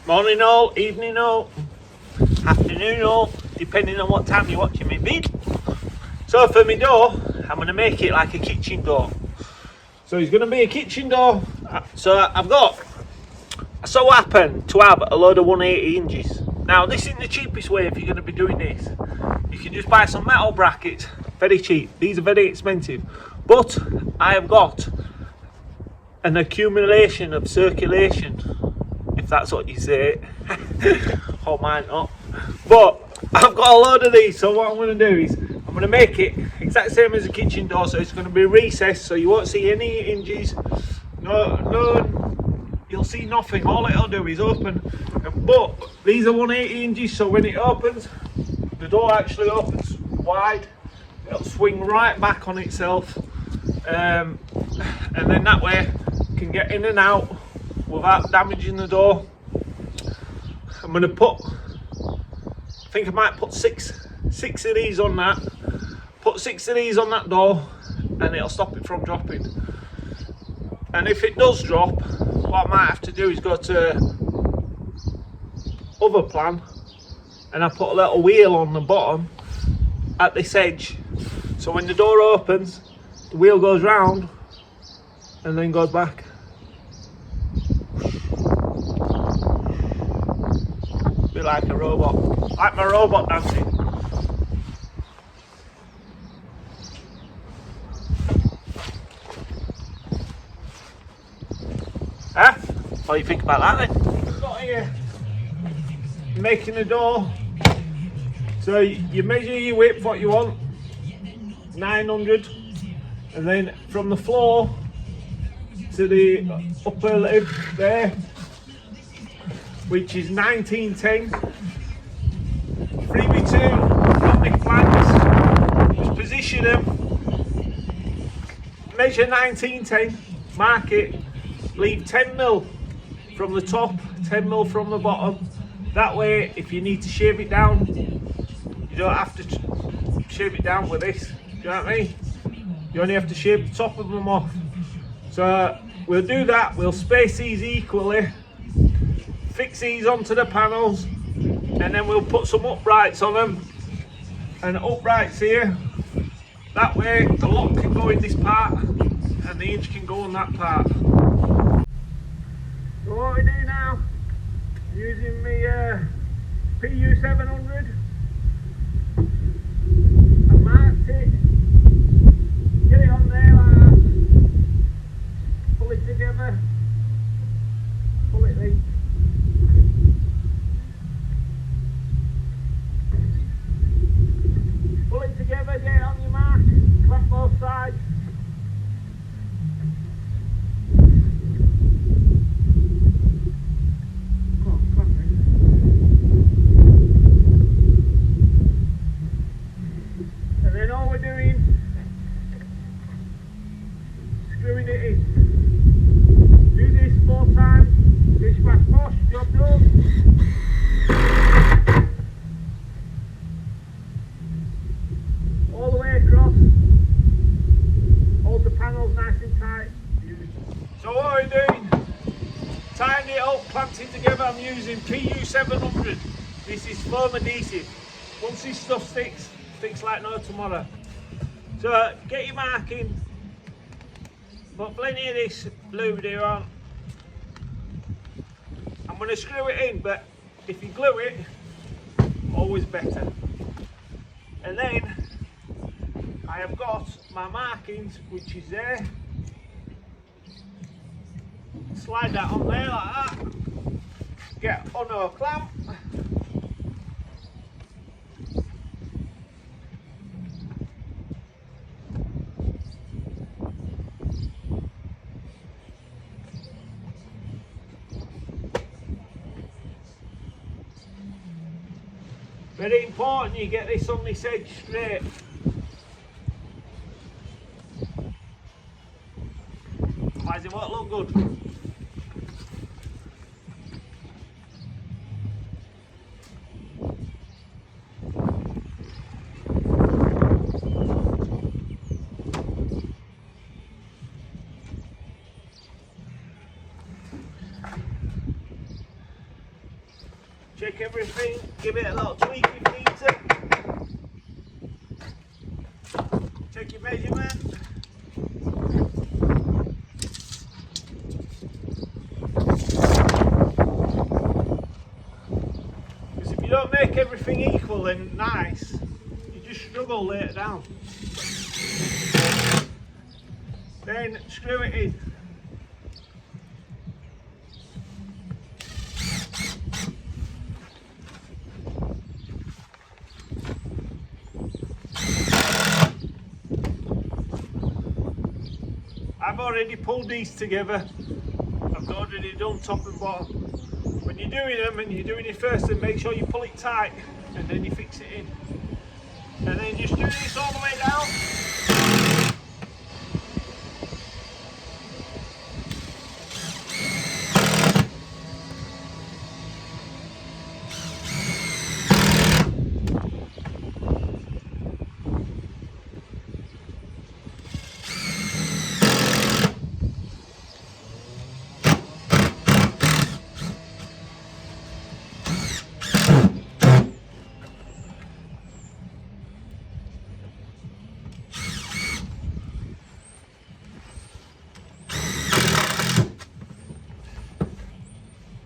Morning all, evening all, afternoon all, depending on what time you're watching me vid. So for my door, I'm going to make it like a kitchen door. So it's going to be a kitchen door. So I've got, I so happen to have a load of 180 hinges. Now this isn't the cheapest way if you're going to be doing this. You can just buy some metal brackets, very cheap. These are very expensive. But I have got an accumulation of circulation, if that's what you say, or might not. But I've got a load of these, so what I'm going to do is I'm going to make it exact same as a kitchen door, so it's going to be recessed, so you won't see any hinges. No, you'll see nothing. All it'll do is open. But these are 180 hinges, so when it opens, the door actually opens wide. It'll swing right back on itself, and then that way can get in and out without damaging the door. I'm going to put, I think I might put six of these on that. Put 6 of these on that door and it'll stop it from dropping. And if it does drop, what I might have to do is go to other plan and I put a little wheel on the bottom at this edge. So when the door opens, the wheel goes round and then goes back. Be like a robot, like my robot dancing. Huh? What do you think about that then? We've got here, making a door. So you measure your width, what you want, 900, and then from the floor to the upper lip there, which is 1910. 3x2 picnic planks. Just position them. Measure 1910. Mark it. Leave 10mm from the top, 10mm from the bottom. That way, if you need to shave it down, you don't have to shave it down with this. Do you know what I mean? You only have to shave the top of them off. So we'll do that. We'll space these equally. Fix these onto the panels, and then we'll put some uprights on them, and uprights here. That way the lock can go in this part and the hinge can go on that part. So what we do now, using my PU 700, I marked it, get it on there like that, pull it together, pull it in. Pull it together, get it on your mark, clamp both sides. Come on, clamp it. And then all we're doing, screwing it in. Do this 4 times, dish bash wash, job done. All the way across, hold the panels nice and tight. So what we're doing, tying it up, clamped it together, I'm using PU 700. This is foam adhesive. Once this stuff sticks like no tomorrow. So get your marking, put plenty of this glue there on. I'm going to screw it in, but if you glue it, always better. And then I have got my markings, which is there. Slide that on there like that. Get on our clamp. Very important you get this on this edge straight. Otherwise it won't look good. check everything, give it a little tweak if you need to. Check your measurement. Because if you don't make everything equal and nice, you just struggle later down. Then screw it in. I've already pulled these together. I've already done top and bottom. When you're doing them and you're doing it first, then make sure you pull it tight and then you fix it in. And then just do this all the way down.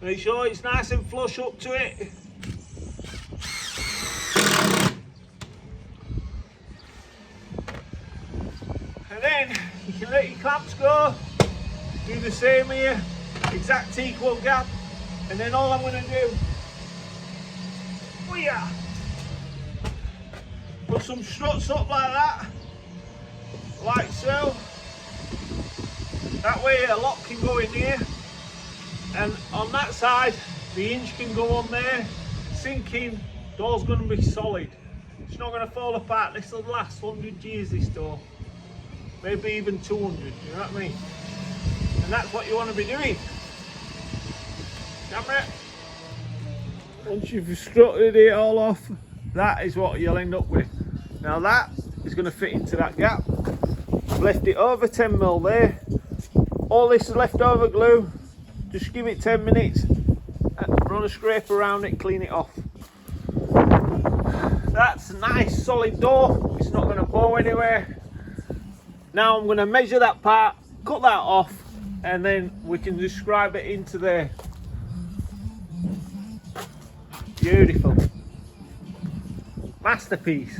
Make sure it's nice and flush up to it. And then you can let your clamps go. Do the same here, exact equal gap. And then all I'm going to do, put some struts up like that, like so. That way a lock can go in here. And on that side, the hinge can go on there, sink in, door's going to be solid. It's not going to fall apart. This will last 100 years, this door. Maybe even 200, you know what I mean? And that's what you want to be doing. Camera. Once you've strutted it all off, that is what you'll end up with. Now that is going to fit into that gap. I've left it over 10mm there. All this is leftover glue. Just give it 10 minutes, run a scrape around it, clean it off. That's a nice solid door, it's not going to bow anywhere. Now I'm going to measure that part, cut that off, and then we can just scribe it into there. Beautiful. Masterpiece.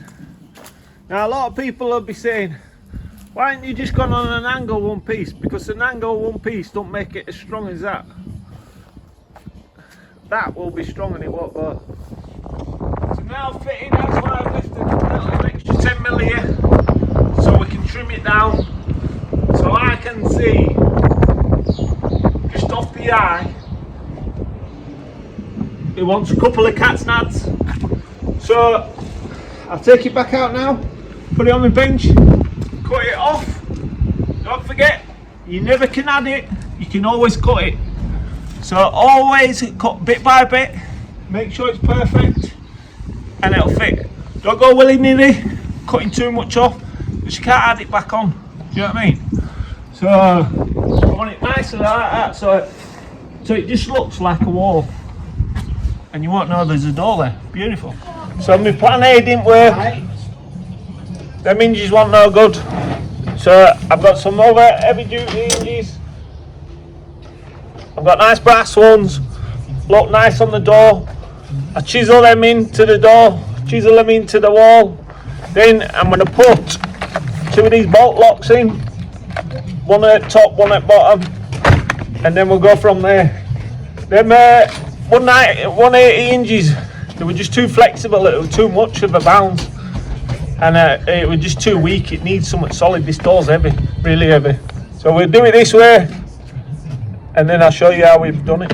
Now a lot of people will be saying, why haven't you just gone on an angle one piece? Because an angle one piece don't make it as strong as that. That will be strong and it won't go. So now fitting, that's why I've lifted a little extra 10mm here, so we can trim it down. So I can see, just off the eye, it wants a couple of cat's nads. So I'll take it back out now, put it on the bench. Cut it off. Don't forget, you never can add it, you can always cut it. So always cut bit by bit, make sure it's perfect and it'll fit. Don't go willy-nilly, cutting too much off, because you can't add it back on. Do you know what I mean? So I want it nice and like that, so it just looks like a wall. And you won't know there's a door there. Beautiful. So my plan A didn't work. Them hinges weren't no good, so I've got some other heavy duty hinges. I've got nice brass ones, look nice on the door. I chisel them into the door, chisel them into the wall. Then I'm going to put 2 of these bolt locks in, one at the top, one at the bottom, and then we'll go from there. Them 180 hinges, they were just too flexible, it was too much of a bounce. And it was just too weak, it needs something solid. This door's heavy, really heavy. So we'll do it this way, and then I'll show you how we've done it.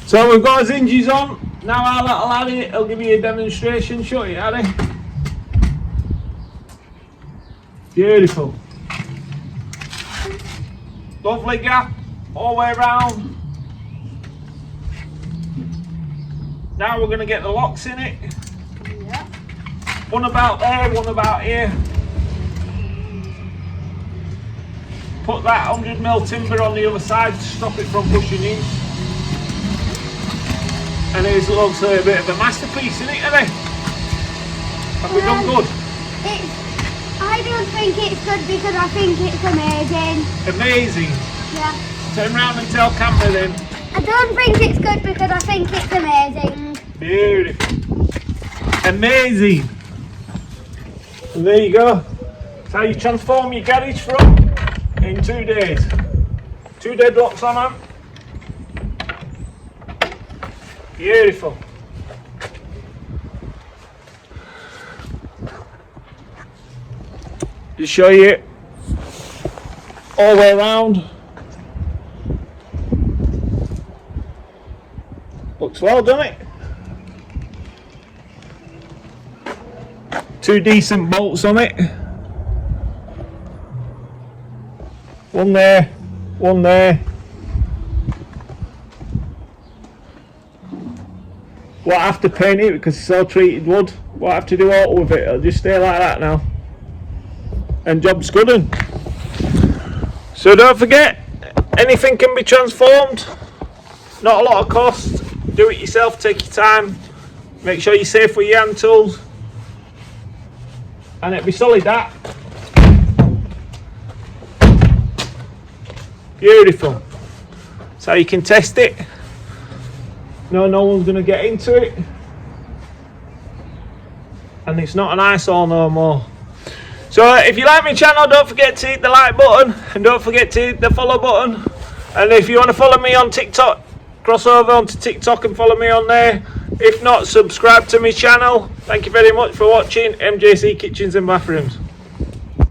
So we've got our hinges on. Now our little Harry, I'll give you a demonstration. Show you, Harry. Beautiful. Lovely gap, all the way around. Now we're going to get the locks in it. One about there, one about here. Put that 100mm timber on the other side to stop it from pushing in. And it looks a bit of a masterpiece, isn't it, Ellie? Have we done good? I don't think it's good because I think it's amazing. Amazing? Yeah. Turn round and tell camera then. I don't think it's good because I think it's amazing. Beautiful. Amazing. And there you go. That's how you transform your garage from in 2 days. 2 deadlocks on them. Beautiful. Just show you all the way around. Looks well, doesn't it? 2 decent bolts on it. One there, one there. Won't have to paint it because it's all treated wood. Won't have to do auto with it. It'll just stay like that now. And job's good. So don't forget, anything can be transformed. Not a lot of cost. Do it yourself. Take your time. Make sure you're safe with your hand tools. And it'll be solid, that. Beautiful. So you can test it. No one's going to get into it. And it's not an eyesore no more. So if you like my channel, don't forget to hit the like button. And don't forget to hit the follow button. And if you want to follow me on TikTok, cross over onto TikTok and follow me on there. If not, subscribe to my channel. Thank you very much for watching MJC Kitchens and Bathrooms.